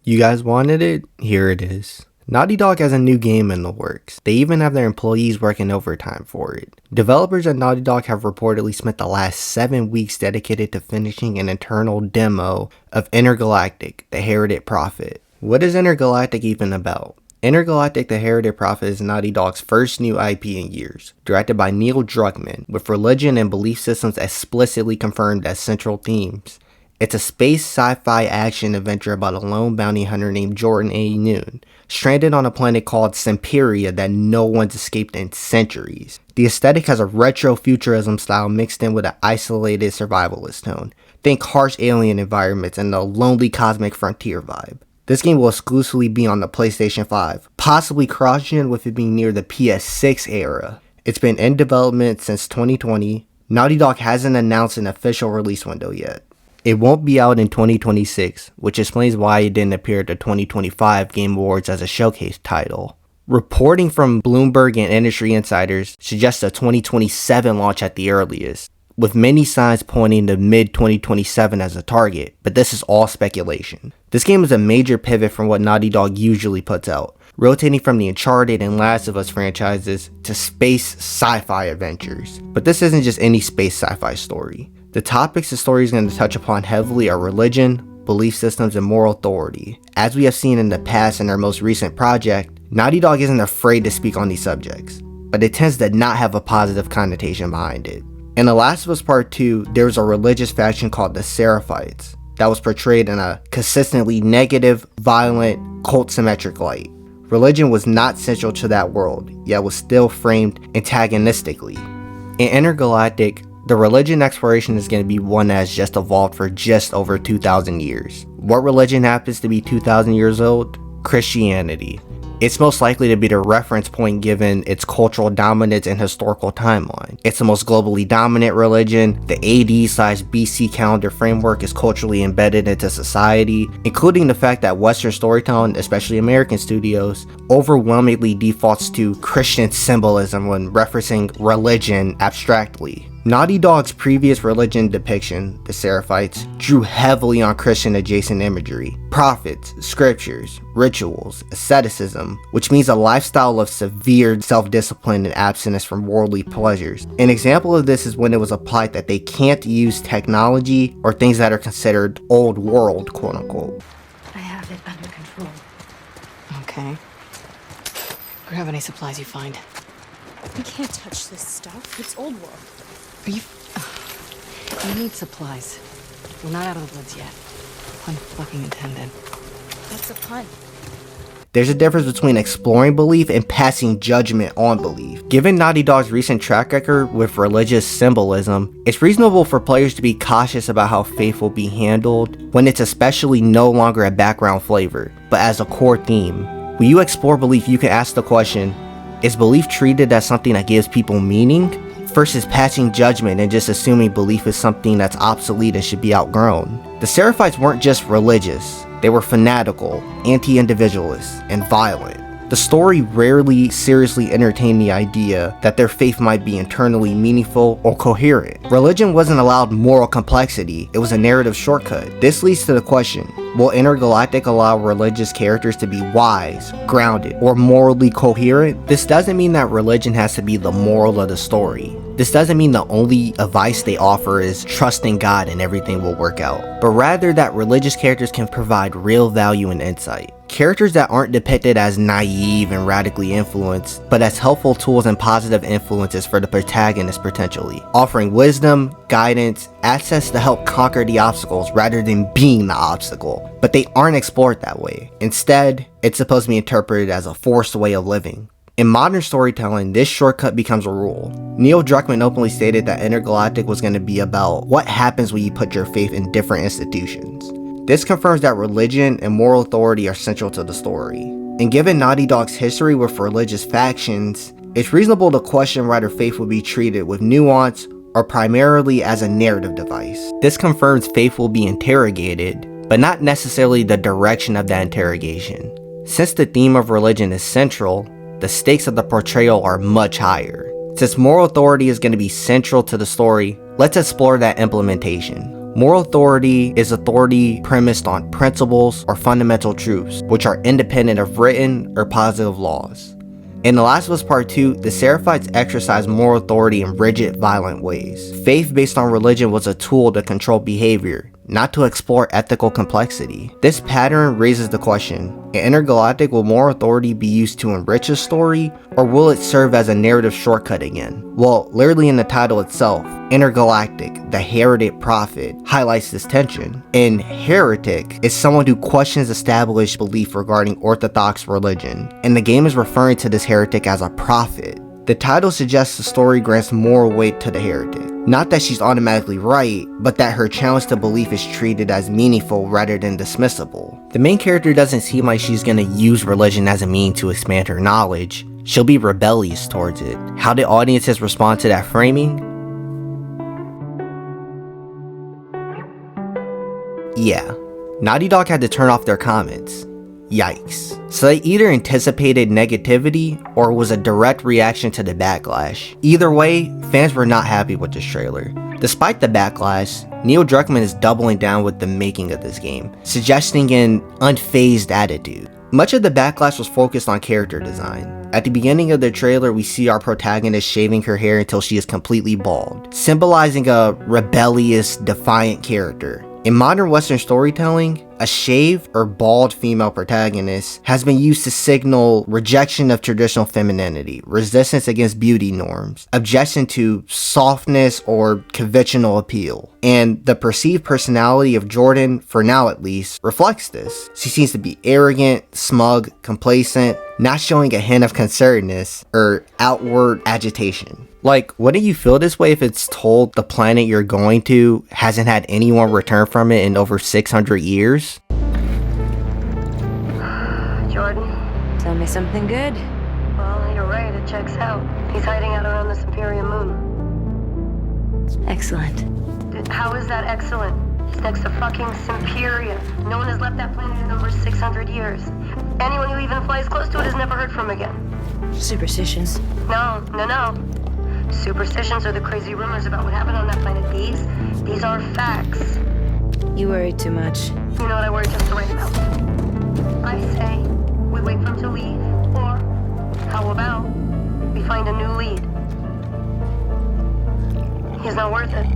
You guys wanted it? Here it is. Naughty Dog has a new game in the works. They even have their employees working overtime for it. Developers at Naughty Dog have reportedly spent the last 7 weeks dedicated to finishing an internal demo of Intergalactic, the Heretic Prophet. What is Intergalactic even about? Intergalactic, the Heretic Prophet is Naughty Dog's first new IP in years, directed by Neil Druckmann, with religion and belief systems explicitly confirmed as central themes. It's a space sci-fi action adventure about a lone bounty hunter named Jordan A. Noon, stranded on a planet called Semperia that no one's escaped in centuries. The aesthetic has a retro futurism style mixed in with an isolated survivalist tone. Think harsh alien environments and the lonely cosmic frontier vibe. This game will exclusively be on the PlayStation 5, possibly cross-gen with it being near the PS6 era. It's been in development since 2020. Naughty Dog hasn't announced an official release window yet. It won't be out in 2026, which explains why it didn't appear at the 2025 Game Awards as a showcase title. Reporting from Bloomberg and industry insiders suggests a 2027 launch at the earliest, with many signs pointing to mid-2027 as a target, but this is all speculation. This game is a major pivot from what Naughty Dog usually puts out, rotating from the Uncharted and Last of Us franchises to space sci-fi adventures. But this isn't just any space sci-fi story. The topics the story is going to touch upon heavily are religion, belief systems, and moral authority. As we have seen in the past in their most recent project, Naughty Dog isn't afraid to speak on these subjects, but it tends to not have a positive connotation behind it. In The Last of Us Part 2, there was a religious faction called the Seraphites that was portrayed in a consistently negative, violent, cult-symmetric light. Religion was not central to that world, yet was still framed antagonistically. In Intergalactic, the religion exploration is going to be one that has just evolved for just over 2,000 years. What religion happens to be 2,000 years old? Christianity. It's most likely to be the reference point given its cultural dominance and historical timeline. It's the most globally dominant religion. The AD/BC calendar framework is culturally embedded into society, including the fact that Western storytelling, especially American studios, overwhelmingly defaults to Christian symbolism when referencing religion abstractly. Naughty Dog's previous religion depiction, the Seraphites, drew heavily on Christian adjacent imagery, prophets, scriptures, rituals, asceticism, which means a lifestyle of severe self-discipline and abstinence from worldly pleasures. An example of this is when it was applied that they can't use technology or things that are considered old world, quote unquote. I have it under control. Okay. Grab any supplies you find. We can't touch this stuff. It's old world. You need supplies. We're not out of the woods yet. Pun fucking intended. That's a pun. There's a difference between exploring belief and passing judgment on belief. Given Naughty Dog's recent track record with religious symbolism, it's reasonable for players to be cautious about how faith will be handled when it's especially no longer a background flavor, but as a core theme. When you explore belief, you can ask the question, is belief treated as something that gives people meaning? Versus passing judgment and just assuming belief is something that's obsolete and should be outgrown. The Seraphites weren't just religious, they were fanatical, anti-individualist, and violent. The story rarely seriously entertained the idea that their faith might be internally meaningful or coherent. Religion wasn't allowed moral complexity, it was a narrative shortcut. This leads to the question, will Intergalactic allow religious characters to be wise, grounded, or morally coherent? This doesn't mean that religion has to be the moral of the story. This doesn't mean the only advice they offer is trust in God and everything will work out, but rather that religious characters can provide real value and insight. Characters that aren't depicted as naive and radically influenced, but as helpful tools and positive influences for the protagonist potentially, offering wisdom, guidance, access to help conquer the obstacles rather than being the obstacle. But they aren't explored that way. Instead, it's supposed to be interpreted as a forced way of living. In modern storytelling, this shortcut becomes a rule. Neil Druckmann openly stated that Intergalactic was going to be about what happens when you put your faith in different institutions. This confirms that religion and moral authority are central to the story. And given Naughty Dog's history with religious factions, it's reasonable to question whether faith will be treated with nuance or primarily as a narrative device. This confirms faith will be interrogated, but not necessarily the direction of that interrogation. Since the theme of religion is central, the stakes of the portrayal are much higher. Since moral authority is going to be central to the story, let's explore that implementation. Moral authority is authority premised on principles or fundamental truths, which are independent of written or positive laws. In The Last of Us Part 2, the Seraphites exercised moral authority in rigid, violent ways. Faith based on religion was a tool to control behavior, not to explore ethical complexity. This pattern raises the question, in Intergalactic, will moral authority be used to enrich a story, or will it serve as a narrative shortcut again? Well, literally in the title itself, Intergalactic, the Heretic Prophet, highlights this tension. And heretic is someone who questions established belief regarding orthodox religion, and the game is referring to this heretic as a prophet. The title suggests the story grants moral weight to the heretic. Not that she's automatically right, but that her challenge to belief is treated as meaningful rather than dismissible. The main character doesn't seem like she's gonna use religion as a means to expand her knowledge. She'll be rebellious towards it. How did audiences respond to that framing? Yeah, Naughty Dog had to turn off their comments. Yikes. So they either anticipated negativity or was a direct reaction to the backlash. Either way, fans were not happy with this trailer. Despite the backlash, Neil Druckmann is doubling down with the making of this game, suggesting an unfazed attitude. Much of the backlash was focused on character design. At the beginning of the trailer, we see our protagonist shaving her hair until she is completely bald, symbolizing a rebellious, defiant character. In modern Western storytelling, a shaved or bald female protagonist has been used to signal rejection of traditional femininity, resistance against beauty norms, objection to softness or conventional appeal. And the perceived personality of Jordan, for now at least, reflects this. She seems to be arrogant, smug, complacent, not showing a hint of concernedness or outward agitation. Like, wouldn't you feel this way if it's told the planet you're going to hasn't had anyone return from it in over 600 years? Jordan? Tell me something good. Well, you're right, it checks out. He's hiding out around this Imperium moon. Excellent. How is that excellent? He's next to fucking Simperia. No one has left that planet in over 600 years. Anyone who even flies close to it is never heard from again. Superstitions. No. Superstitions are the crazy rumors about what happened on that planet. These are facts. You worry too much. You know what I worry just the right amount. I say we wait for him to leave, or how about we find a new lead? He's not worth it.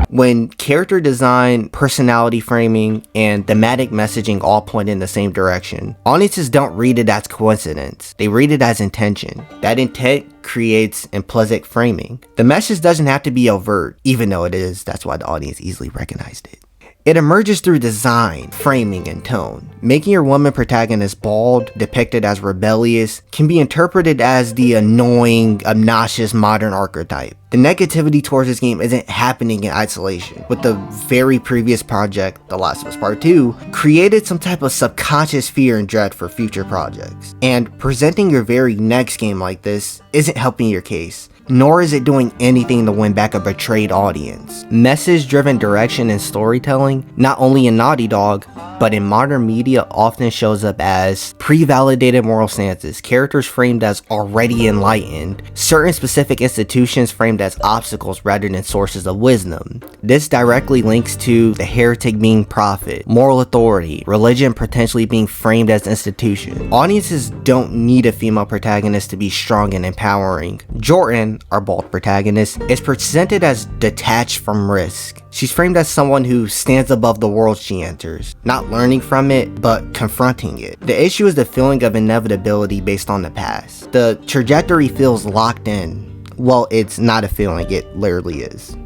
When character design, personality framing, and thematic messaging all point in the same direction, audiences don't read it as coincidence, they read it as intention. That intent creates implicit framing. The message doesn't have to be overt, even though it is. That's why the audience easily recognized it. It emerges through design, framing, and tone. Making your woman protagonist bald, depicted as rebellious, can be interpreted as the annoying, obnoxious modern archetype. The negativity towards this game isn't happening in isolation. With the very previous project, The Last of Us Part 2, created some type of subconscious fear and dread for future projects. And presenting your very next game like this isn't helping your case, nor is it doing anything to win back a betrayed audience. Message-driven direction and storytelling, not only in Naughty Dog, but in modern media often shows up as pre-validated moral stances, characters framed as already enlightened, certain specific institutions framed as obstacles rather than sources of wisdom. This directly links to the heretic being prophet, moral authority, religion potentially being framed as institution. Audiences don't need a female protagonist to be strong and empowering. Jordan, our bald protagonist, is presented as detached from risk. She's framed as someone who stands above the world she enters, not learning from it, but confronting it. The issue is the feeling of inevitability based on the past. The trajectory feels locked in. Well, it's not a feeling, it literally is.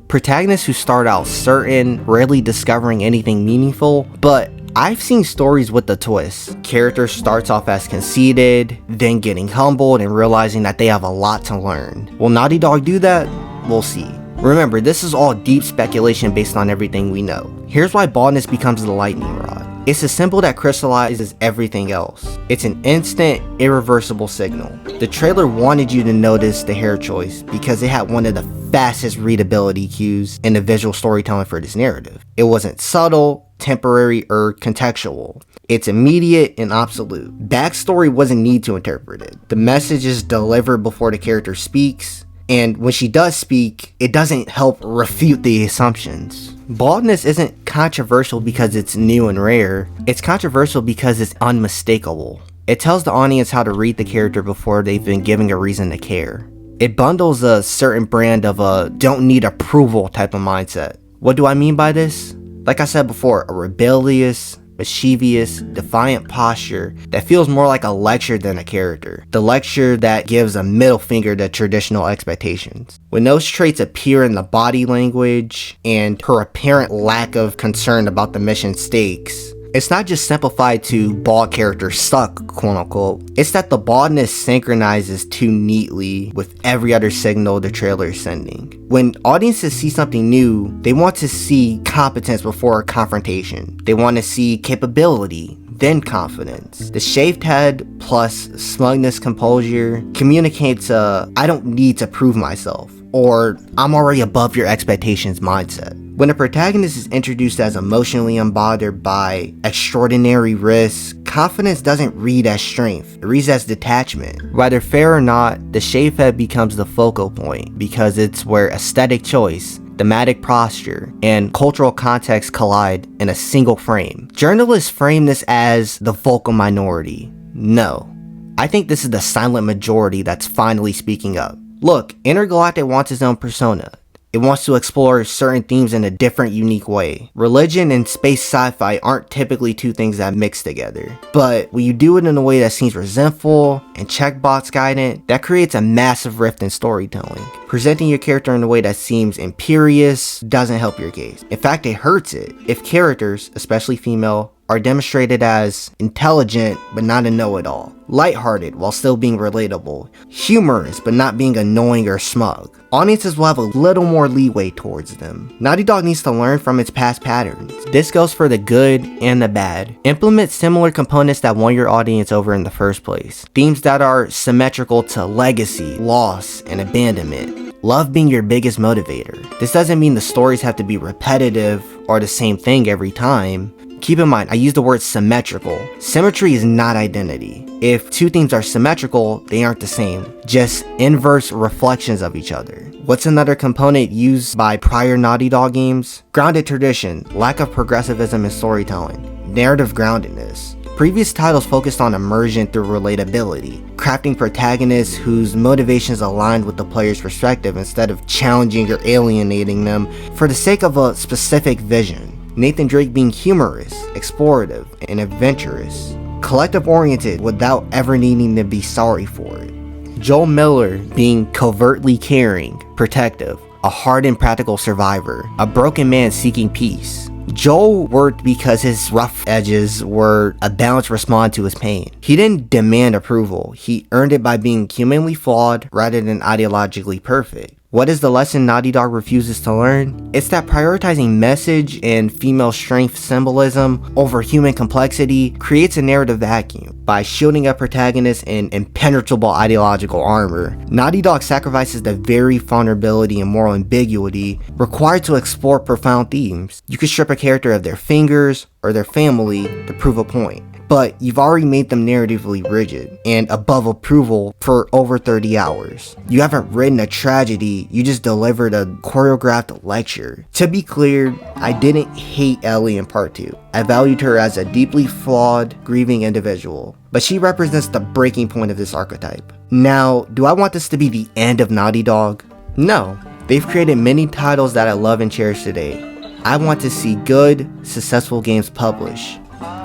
Protagonists who start out certain, rarely discovering anything meaningful, but I've seen stories with the twist. Character starts off as conceited, then getting humbled and realizing that they have a lot to learn. Will Naughty Dog do that? We'll see. Remember, this is all deep speculation based on everything we know. Here's why baldness becomes the lightning rod. It's a symbol that crystallizes everything else. It's an instant, irreversible signal. The trailer wanted you to notice the hair choice because it had one of the fastest readability cues in the visual storytelling for this narrative. It wasn't subtle, temporary, or contextual. It's immediate and absolute. Backstory wasn't need to interpret it. The message is delivered before the character speaks, and when she does speak, it doesn't help refute the assumptions. Baldness isn't controversial because it's new and rare, it's controversial because it's unmistakable. It tells the audience how to read the character before they've been given a reason to care. It bundles a certain brand of a don't need approval type of mindset. What do I mean by this? Like I said before, a rebellious, mischievous, defiant posture that feels more like a lecture than a character. The lecture that gives a middle finger to traditional expectations. When those traits appear in the body language and her apparent lack of concern about the mission stakes, it's not just simplified to bald characters suck, quote unquote. It's that the baldness synchronizes too neatly with every other signal the trailer is sending. When audiences see something new, they want to see competence before a confrontation. They want to see capability, then confidence. The shaved head plus smugness composure communicates a I don't need to prove myself, or I'm already above your expectations mindset. When a protagonist is introduced as emotionally unbothered by extraordinary risk, confidence doesn't read as strength, it reads as detachment. Whether fair or not, the shaved head becomes the focal point because it's where aesthetic choice, thematic posture, and cultural context collide in a single frame. Journalists frame this as the vocal minority. No. I think this is the silent majority that's finally speaking up. Look, Intergalactic wants its own persona. It wants to explore certain themes in a different, unique way. Religion and space sci-fi aren't typically two things that mix together. But when you do it in a way that seems resentful and checkbox guidant, that creates a massive rift in storytelling. Presenting your character in a way that seems imperious doesn't help your case. In fact, it hurts it. If characters, especially female, are demonstrated as intelligent but not a know-it-all, lighthearted while still being relatable, humorous but not being annoying or smug, audiences will have a little more leeway towards them. Naughty Dog needs to learn from its past patterns. This goes for the good and the bad. Implement similar components that won your audience over in the first place. Themes that are symmetrical to legacy, loss, and abandonment. Love being your biggest motivator. This doesn't mean the stories have to be repetitive or the same thing every time. Keep in mind, I use the word symmetrical. Symmetry is not identity. If two themes are symmetrical, they aren't the same, just inverse reflections of each other. What's another component used by prior Naughty Dog games? Grounded tradition, lack of progressivism in storytelling, narrative groundedness. Previous titles focused on immersion through relatability, crafting protagonists whose motivations aligned with the player's perspective instead of challenging or alienating them for the sake of a specific vision. Nathan Drake being humorous, explorative, and adventurous, collective-oriented without ever needing to be sorry for it. Joel Miller being covertly caring, protective, a hardened practical survivor, a broken man seeking peace. Joel worked because his rough edges were a balanced response to his pain. He didn't demand approval, he earned it by being humanly flawed rather than ideologically perfect. What is the lesson Naughty Dog refuses to learn? It's that prioritizing message and female strength symbolism over human complexity creates a narrative vacuum. By shielding a protagonist in impenetrable ideological armor, Naughty Dog sacrifices the very vulnerability and moral ambiguity required to explore profound themes. You could strip a character of their fingers or their family to prove a point. But you've already made them narratively rigid and above approval for over 30 hours. You haven't written a tragedy, you just delivered a choreographed lecture. To be clear, I didn't hate Ellie in part 2. I valued her as a deeply flawed, grieving individual. But she represents the breaking point of this archetype. Now, do I want this to be the end of Naughty Dog? No. They've created many titles that I love and cherish today. I want to see good, successful games published.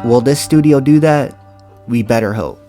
Will this studio do that? We better hope.